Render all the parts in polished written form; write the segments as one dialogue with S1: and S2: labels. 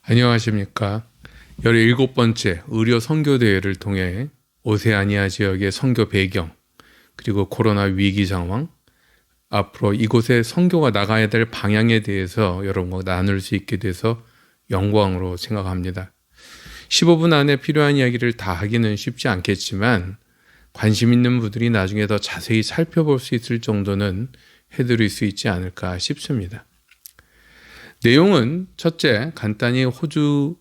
S1: 안녕하십니까. 17번째 의료 선교대회를 통해 오세아니아 지역의 선교 배경, 그리고 코로나 위기 상황, 앞으로 이곳에 선교가 나가야 될 방향에 대해서 여러분과 나눌 수 있게 돼서 영광으로 생각합니다. 15분 안에 필요한 이야기를 다 하기는 쉽지 않겠지만 관심 있는 분들이 나중에 더 자세히 살펴볼 수 있을 정도는 해드릴 수 있지 않을까 싶습니다. 내용은 첫째, 간단히 호주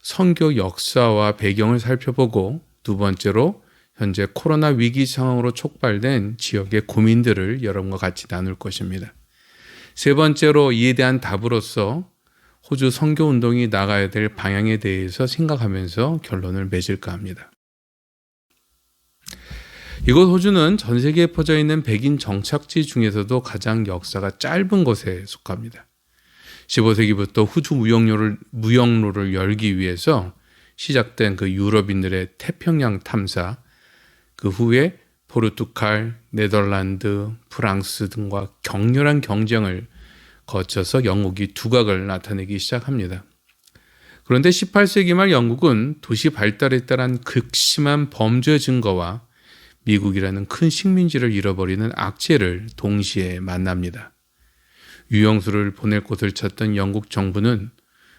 S1: 선교 역사와 배경을 살펴보고, 두 번째로 현재 코로나 위기 상황으로 촉발된 지역의 고민들을 여러분과 같이 나눌 것입니다. 세 번째로 이에 대한 답으로서 호주 선교 운동이 나가야 될 방향에 대해서 생각하면서 결론을 맺을까 합니다. 이곳 호주는 전 세계에 퍼져 있는 백인 정착지 중에서도 가장 역사가 짧은 곳에 속합니다. 15세기부터 호주 무역로를 열기 위해서 시작된 그 유럽인들의 태평양 탐사, 그 후에 포르투갈, 네덜란드, 프랑스 등과 격렬한 경쟁을 거쳐서 영국이 두각을 나타내기 시작합니다. 그런데 18세기 말 영국은 도시 발달에 따른 극심한 범죄 증거와 미국이라는 큰 식민지를 잃어버리는 악재를 동시에 만납니다. 유영수를 보낼 곳을 찾던 영국 정부는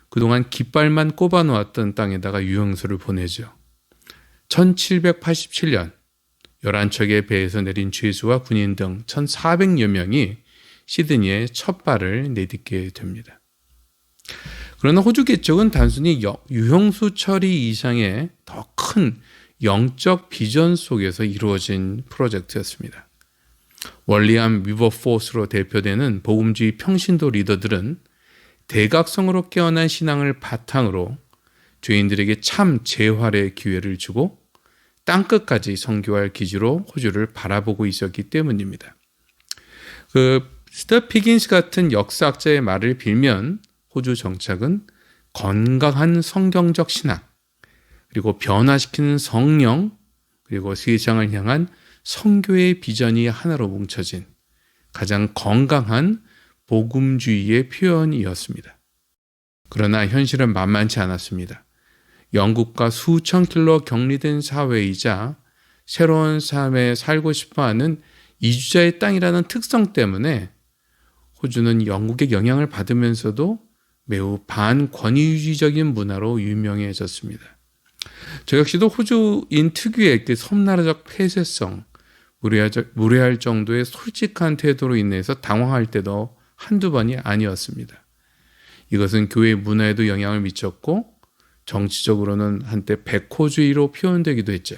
S1: 그동안 깃발만 꼽아놓았던 땅에다가 유영수를 보내죠. 1787년 11척의 배에서 내린 죄수와 군인 등 1400여 명이 시드니에 첫 발을 내딛게 됩니다. 그러나 호주 개척은 단순히 유형수 처리 이상의 더 큰 영적 비전 속에서 이루어진 프로젝트였습니다. 월리암 위버포스로 대표되는 복음주의 평신도 리더들은 대각성으로 깨어난 신앙을 바탕으로 죄인들에게 참 재활의 기회를 주고 땅끝까지 선교할 기지로 호주를 바라보고 있었기 때문입니다. 스터 피긴스 같은 역사학자의 말을 빌면 호주 정착은 건강한 성경적 신학, 그리고 변화시키는 성령, 그리고 세상을 향한 선교의 비전이 하나로 뭉쳐진 가장 건강한 복음주의의 표현이었습니다. 그러나 현실은 만만치 않았습니다. 영국과 수천 킬로 격리된 사회이자 새로운 삶에 살고 싶어하는 이주자의 땅이라는 특성 때문에 호주는 영국의 영향을 받으면서도 매우 반권위주의적인 문화로 유명해졌습니다. 저 역시도 호주인 특유의 그 섬나라적 폐쇄성, 무례할 정도의 솔직한 태도로 인해서 당황할 때도 한두 번이 아니었습니다. 이것은 교회 문화에도 영향을 미쳤고 정치적으로는 한때 백호주의로 표현되기도 했죠.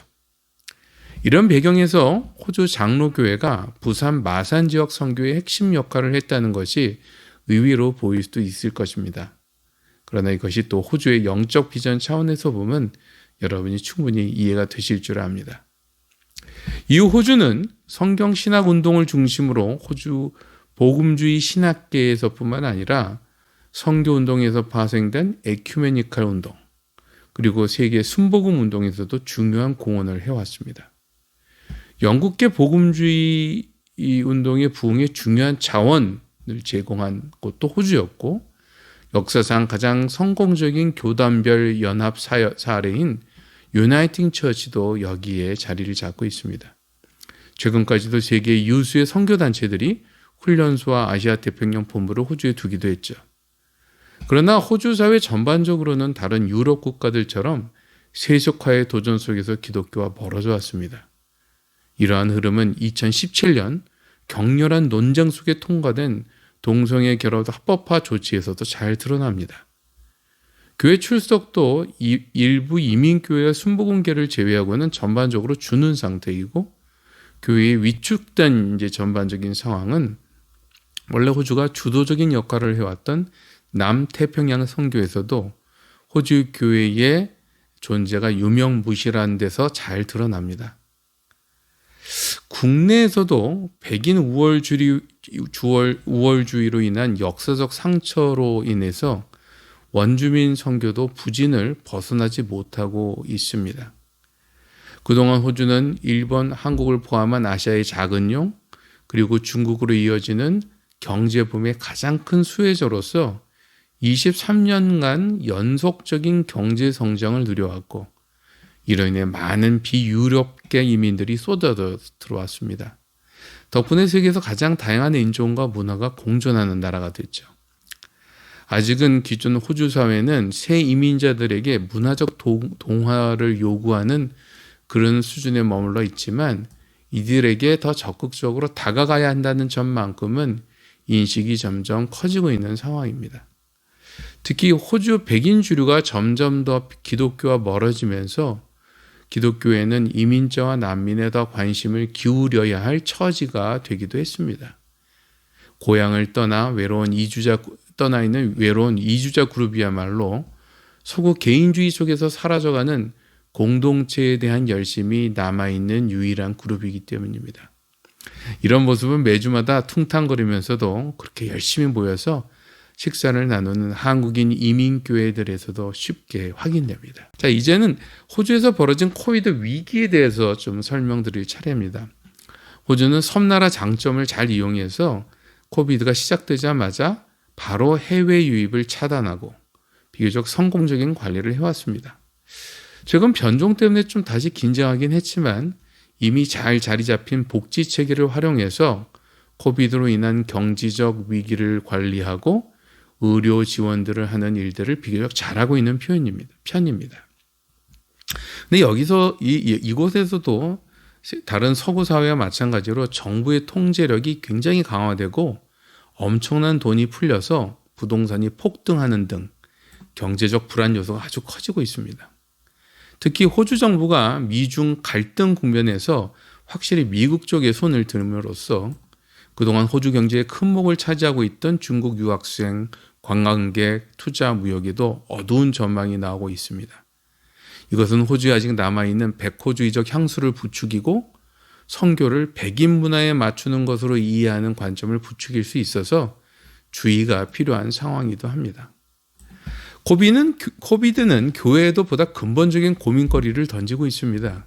S1: 이런 배경에서 호주 장로교회가 부산 마산 지역 선교의 핵심 역할을 했다는 것이 의외로 보일 수도 있을 것입니다. 그러나 이것이 또 호주의 영적 비전 차원에서 보면 여러분이 충분히 이해가 되실 줄 압니다. 이후 호주는 성경 신학 운동을 중심으로 호주 복음주의 신학계에서뿐만 아니라 선교 운동에서 파생된 에큐메니칼 운동, 그리고 세계 순복음 운동에서도 중요한 공헌을 해왔습니다. 영국계 복음주의 운동의 부흥에 중요한 자원을 제공한 곳도 호주였고, 역사상 가장 성공적인 교단별 연합 사례인 유나이팅 처치도 여기에 자리를 잡고 있습니다. 최근까지도 세계 유수의 선교단체들이 훈련소와 아시아 태평양 본부를 호주에 두기도 했죠. 그러나 호주 사회 전반적으로는 다른 유럽 국가들처럼 세속화의 도전 속에서 기독교와 멀어져 왔습니다. 이러한 흐름은 2017년 격렬한 논쟁 속에 통과된 동성애 결합 합법화 조치에서도 잘 드러납니다. 교회 출석도 일부 이민교회와 순복음계를 제외하고는 전반적으로 주는 상태이고, 교회의 위축된 전반적인 상황은 원래 호주가 주도적인 역할을 해왔던 남태평양 선교에서도 호주 교회의 존재가 유명무실한 데서 잘 드러납니다. 국내에서도 백인 우월주의로 인한 역사적 상처로 인해서 원주민 선교도 부진을 벗어나지 못하고 있습니다. 그동안 호주는 일본, 한국을 포함한 아시아의 작은 용, 그리고 중국으로 이어지는 경제붐의 가장 큰 수혜자로서 23년간 연속적인 경제 성장을 누려왔고 이로 인해 많은 비유럽계 이민들이 쏟아 들어왔습니다. 덕분에 세계에서 가장 다양한 인종과 문화가 공존하는 나라가 됐죠. 아직은 기존 호주 사회는 새 이민자들에게 문화적 동화를 요구하는 그런 수준에 머물러 있지만 이들에게 더 적극적으로 다가가야 한다는 점만큼은 인식이 점점 커지고 있는 상황입니다. 특히 호주 백인 주류가 점점 더 기독교와 멀어지면서 기독교에는 이민자와 난민에 더 관심을 기울여야 할 처지가 되기도 했습니다. 고향을 떠나 있는 외로운 이주자 그룹이야말로 서구 개인주의 속에서 사라져가는 공동체에 대한 열심이 남아있는 유일한 그룹이기 때문입니다. 이런 모습은 매주마다 퉁탕거리면서도 그렇게 열심히 모여서 식사를 나누는 한국인 이민교회들에서도 쉽게 확인됩니다. 자, 이제는 호주에서 벌어진 코비드 위기에 대해서 좀 설명드릴 차례입니다. 호주는 섬나라 장점을 잘 이용해서 코비드가 시작되자마자 바로 해외 유입을 차단하고 비교적 성공적인 관리를 해왔습니다. 최근 변종 때문에 좀 다시 긴장하긴 했지만 이미 잘 자리 잡힌 복지 체계를 활용해서 코비드로 인한 경제적 위기를 관리하고 의료 지원들을 하는 일들을 비교적 잘하고 있는 편입니다. 근데 여기서 이곳에서도 다른 서구 사회와 마찬가지로 정부의 통제력이 굉장히 강화되고 엄청난 돈이 풀려서 부동산이 폭등하는 등 경제적 불안 요소가 아주 커지고 있습니다. 특히 호주 정부가 미중 갈등 국면에서 확실히 미국 쪽에 손을 들음으로써 그동안 호주 경제의 큰 목을 차지하고 있던 중국 유학생, 관광객, 투자 무역에도 어두운 전망이 나오고 있습니다. 이것은 호주에 아직 남아있는 백호주의적 향수를 부추기고 선교를 백인 문화에 맞추는 것으로 이해하는 관점을 부추길 수 있어서 주의가 필요한 상황이기도 합니다. 코비드는 교회에도 보다 근본적인 고민거리를 던지고 있습니다.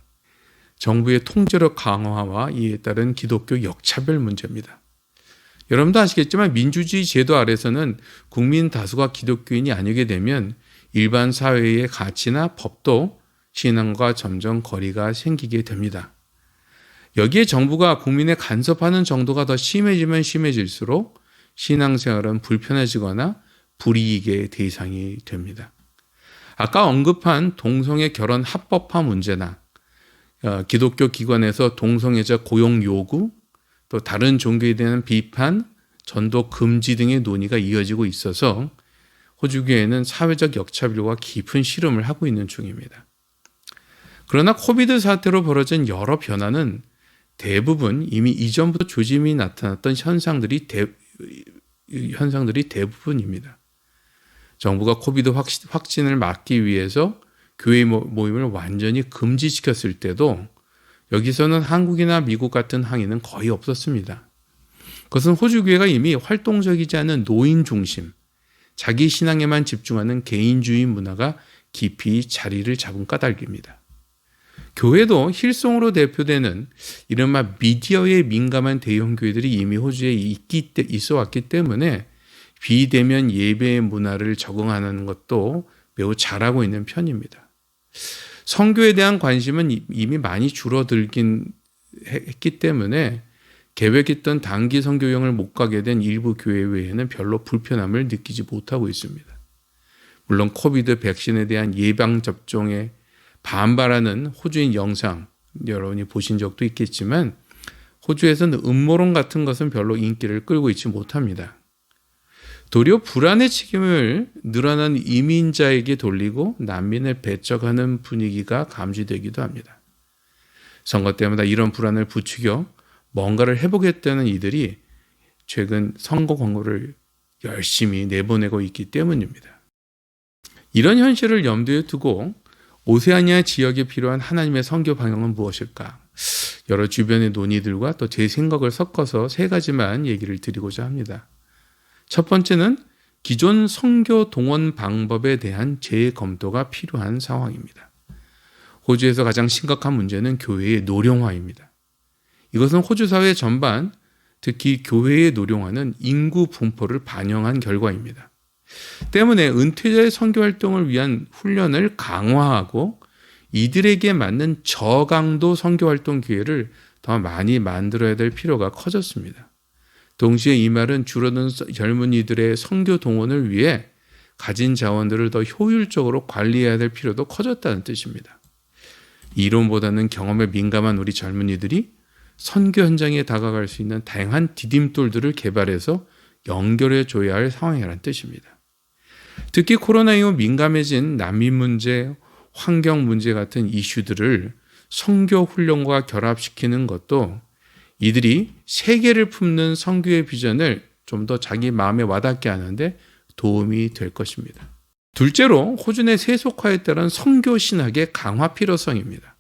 S1: 정부의 통제력 강화와 이에 따른 기독교 역차별 문제입니다. 여러분도 아시겠지만 민주주의 제도 아래서는 국민 다수가 기독교인이 아니게 되면 일반 사회의 가치나 법도 신앙과 점점 거리가 생기게 됩니다. 여기에 정부가 국민에 간섭하는 정도가 더 심해지면 심해질수록 신앙생활은 불편해지거나 불이익의 대상이 됩니다. 아까 언급한 동성애 결혼 합법화 문제나 기독교 기관에서 동성애자 고용 요구, 또 다른 종교에 대한 비판, 전도 금지 등의 논의가 이어지고 있어서 호주교회는 사회적 역차별과 깊은 실험을 하고 있는 중입니다. 그러나 코비드 사태로 벌어진 여러 변화는 대부분 이미 이전부터 조짐이 나타났던 현상들이 대부분입니다. 정부가 코비드 확진을 막기 위해서 교회 모임을 완전히 금지시켰을 때도 여기서는 한국이나 미국 같은 항의는 거의 없었습니다. 그것은 호주교회가 이미 활동적이지 않은 노인 중심, 자기 신앙에만 집중하는 개인주의 문화가 깊이 자리를 잡은 까닭입니다. 교회도 힐송으로 대표되는 이른바 미디어에 민감한 대형 교회들이 이미 호주에 있어 왔기 때문에 비대면 예배의 문화를 적응하는 것도 매우 잘하고 있는 편입니다. 선교에 대한 관심은 이미 많이 줄어들긴 했기 때문에 계획했던 단기 선교여행을 못 가게 된 일부 교회 외에는 별로 불편함을 느끼지 못하고 있습니다. 물론 코비드 백신에 대한 예방접종에 반발하는 호주인 영상 여러분이 보신 적도 있겠지만 호주에서는 음모론 같은 것은 별로 인기를 끌고 있지 못합니다. 도리어 불안의 책임을 늘어난 이민자에게 돌리고 난민을 배척하는 분위기가 감지되기도 합니다. 선거 때마다 이런 불안을 부추겨 뭔가를 해보겠다는 이들이 최근 선거 광고를 열심히 내보내고 있기 때문입니다. 이런 현실을 염두에 두고 오세아니아 지역에 필요한 하나님의 선교 방향은 무엇일까? 여러 주변의 논의들과 또 제 생각을 섞어서 세 가지만 얘기를 드리고자 합니다. 첫 번째는 기존 선교 동원 방법에 대한 재검토가 필요한 상황입니다. 호주에서 가장 심각한 문제는 교회의 노령화입니다. 이것은 호주 사회 전반, 특히 교회의 노령화는 인구 분포를 반영한 결과입니다. 때문에 은퇴자의 선교 활동을 위한 훈련을 강화하고 이들에게 맞는 저강도 선교 활동 기회를 더 많이 만들어야 될 필요가 커졌습니다. 동시에 이 말은 줄어든 젊은이들의 선교 동원을 위해 가진 자원들을 더 효율적으로 관리해야 될 필요도 커졌다는 뜻입니다. 이론보다는 경험에 민감한 우리 젊은이들이 선교 현장에 다가갈 수 있는 다양한 디딤돌들을 개발해서 연결해 줘야 할 상황이라는 뜻입니다. 특히 코로나 이후 민감해진 난민 문제, 환경 문제 같은 이슈들을 선교 훈련과 결합시키는 것도 이들이 세계를 품는 선교의 비전을 좀 더 자기 마음에 와닿게 하는데 도움이 될 것입니다. 둘째로 호주 내 세속화에 따른 선교 신학의 강화 필요성입니다.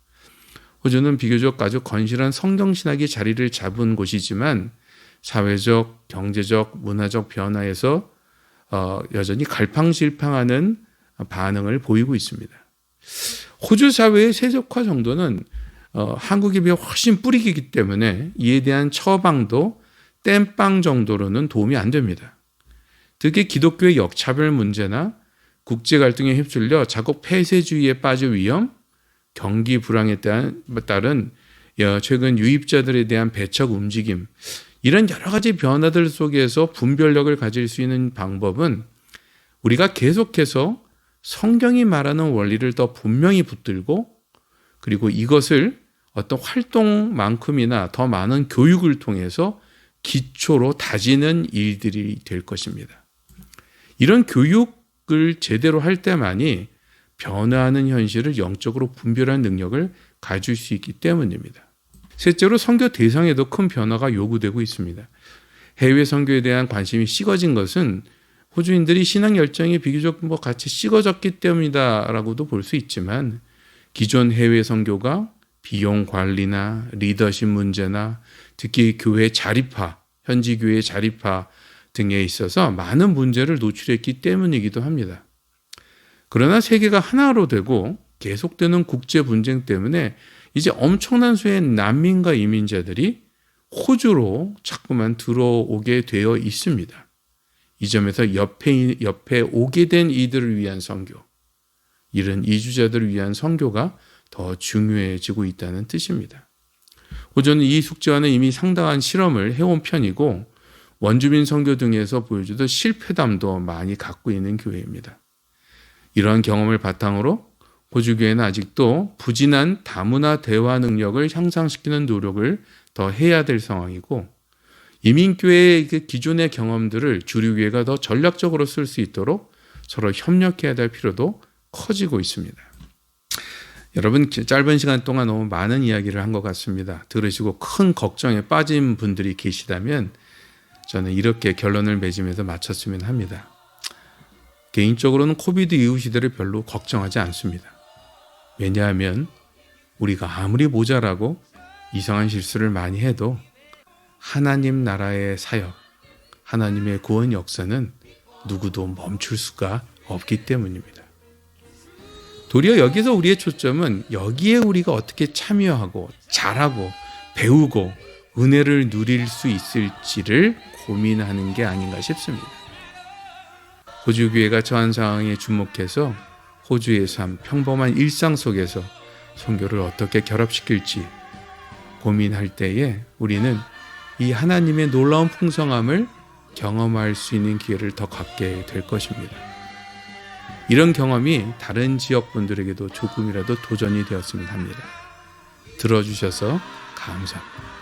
S1: 호주는 비교적 아주 건실한 성경 신학이 자리를 잡은 곳이지만 사회적, 경제적, 문화적 변화에서 여전히 갈팡질팡하는 반응을 보이고 있습니다. 호주 사회의 세속화 정도는 한국에 비해 훨씬 뿌리 깊기 때문에 이에 대한 처방도 땜빵 정도로는 도움이 안 됩니다. 특히 기독교의 역차별 문제나 국제 갈등에 휩쓸려 자국 폐쇄주의에 빠질 위험, 경기 불황에 따른 최근 유입자들에 대한 배척 움직임, 이런 여러 가지 변화들 속에서 분별력을 가질 수 있는 방법은 우리가 계속해서 성경이 말하는 원리를 더 분명히 붙들고 그리고 이것을 어떤 활동만큼이나 더 많은 교육을 통해서 기초로 다지는 일들이 될 것입니다. 이런 교육을 제대로 할 때만이 변화하는 현실을 영적으로 분별하는 능력을 가질 수 있기 때문입니다. 셋째로 선교 대상에도 큰 변화가 요구되고 있습니다. 해외 선교에 대한 관심이 식어진 것은 호주인들이 신앙 열정이 비교적 같이 식어졌기 때문이다라고도 볼 수 있지만 기존 해외 선교가 비용 관리나 리더십 문제나 특히 교회 자립화, 현지 교회 자립화 등에 있어서 많은 문제를 노출했기 때문이기도 합니다. 그러나 세계가 하나로 되고 계속되는 국제 분쟁 때문에 이제 엄청난 수의 난민과 이민자들이 호주로 자꾸만 들어오게 되어 있습니다. 이 점에서 옆에 오게 된 이들을 위한 선교, 이런 이주자들을 위한 선교가 더 중요해지고 있다는 뜻입니다. 호주는 이 숙제와는 이미 상당한 실험을 해온 편이고 원주민 선교 등에서 보여주던 실패담도 많이 갖고 있는 교회입니다. 이러한 경험을 바탕으로 호주교회는 아직도 부진한 다문화 대화 능력을 향상시키는 노력을 더 해야 될 상황이고 이민교회의 기존의 경험들을 주류교회가 더 전략적으로 쓸 수 있도록 서로 협력해야 될 필요도 커지고 있습니다. 여러분, 짧은 시간 동안 너무 많은 이야기를 한 것 같습니다. 들으시고 큰 걱정에 빠진 분들이 계시다면 저는 이렇게 결론을 맺으면서 마쳤으면 합니다. 개인적으로는 코비드 이후 시대를 별로 걱정하지 않습니다. 왜냐하면 우리가 아무리 모자라고 이상한 실수를 많이 해도 하나님 나라의 사역, 하나님의 구원 역사는 누구도 멈출 수가 없기 때문입니다. 도리어 여기서 우리의 초점은 여기에 우리가 어떻게 참여하고 잘하고 배우고 은혜를 누릴 수 있을지를 고민하는 게 아닌가 싶습니다. 호주교회가 처한 상황에 주목해서 호주의 삶, 평범한 일상 속에서 선교를 어떻게 결합시킬지 고민할 때에 우리는 이 하나님의 놀라운 풍성함을 경험할 수 있는 기회를 더 갖게 될 것입니다. 이런 경험이 다른 지역 분들에게도 조금이라도 도전이 되었으면 합니다. 들어주셔서 감사합니다.